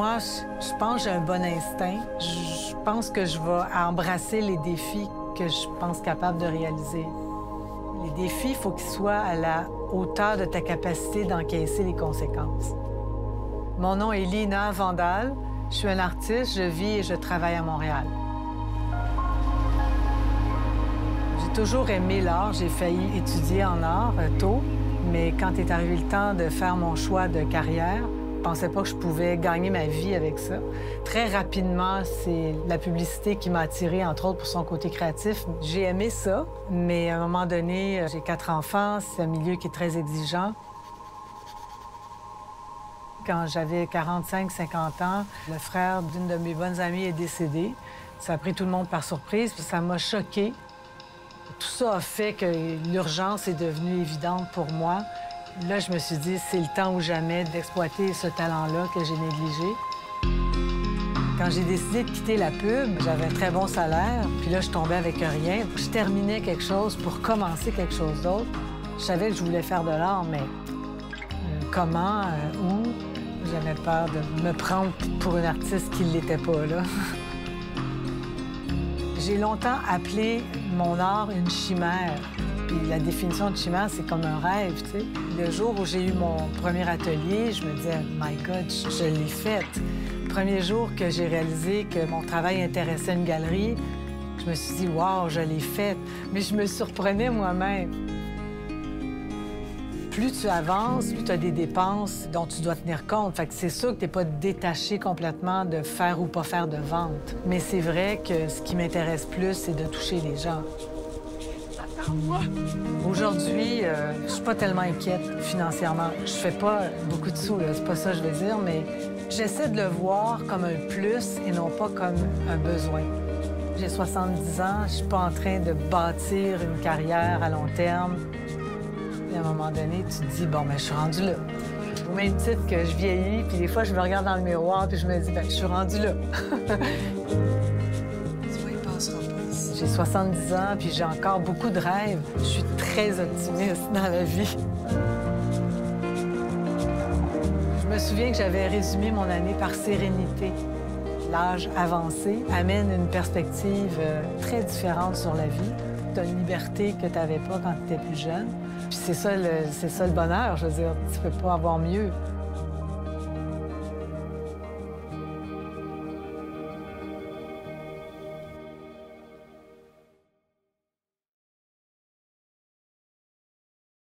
Moi, je pense que j'ai un bon instinct. Je pense que je vais embrasser les défis que je pense capable de réaliser. Les défis, il faut qu'ils soient à la hauteur de ta capacité d'encaisser les conséquences. Mon nom est Lina Vandal. Je suis un artiste, je vis et je travaille à Montréal. J'ai toujours aimé l'art. J'ai failli étudier en art tôt, mais quand est arrivé le temps de faire mon choix de carrière, je pensais pas que je pouvais gagner ma vie avec ça. Très rapidement, c'est la publicité qui m'a attirée, entre autres pour son côté créatif. J'ai aimé ça, mais à un moment donné, j'ai 4 enfants, c'est un milieu qui est très exigeant. Quand j'avais 45-50 ans, le frère d'une de mes bonnes amies est décédé. Ça a pris tout le monde par surprise, puis ça m'a choquée. Tout ça a fait que l'urgence est devenue évidente pour moi. Là, je me suis dit, c'est le temps ou jamais d'exploiter ce talent-là que j'ai négligé. Quand j'ai décidé de quitter la pub, j'avais un très bon salaire, puis là, je tombais avec rien. Je terminais quelque chose pour commencer quelque chose d'autre. Je savais que je voulais faire de l'art, mais comment, où? J'avais peur de me prendre pour une artiste qui ne l'était pas, là. J'ai longtemps appelé mon art une chimère. Puis la définition de chimère, c'est comme un rêve, tu sais. Le jour où j'ai eu mon premier atelier, je me disais, « My God, je l'ai fait. » Le premier jour que j'ai réalisé que mon travail intéressait une galerie, je me suis dit, « Wow, je l'ai fait. » Mais je me surprenais moi-même. Plus tu avances, plus tu as des dépenses dont tu dois tenir compte. Fait que c'est sûr que tu n'es pas détaché complètement de faire ou pas faire de vente. Mais c'est vrai que ce qui m'intéresse plus, c'est de toucher les gens. Aujourd'hui, je suis pas tellement inquiète financièrement. Je fais pas beaucoup de sous, c'est pas ça que je veux dire, mais j'essaie de le voir comme un plus et non pas comme un besoin. J'ai 70 ans, je suis pas en train de bâtir une carrière à long terme. Et à un moment donné, tu te dis, bon, ben, je suis rendue là. Au même titre que je vieillis, puis des fois, je me regarde dans le miroir, puis je me dis, ben, je suis rendue là. J'ai 70 ans, puis j'ai encore beaucoup de rêves. Je suis très optimiste dans la vie. Je me souviens que j'avais résumé mon année par sérénité. L'âge avancé amène une perspective très différente sur la vie. Tu as une liberté que tu n'avais pas quand tu étais plus jeune. Puis c'est ça le bonheur, je veux dire. Tu peux pas avoir mieux.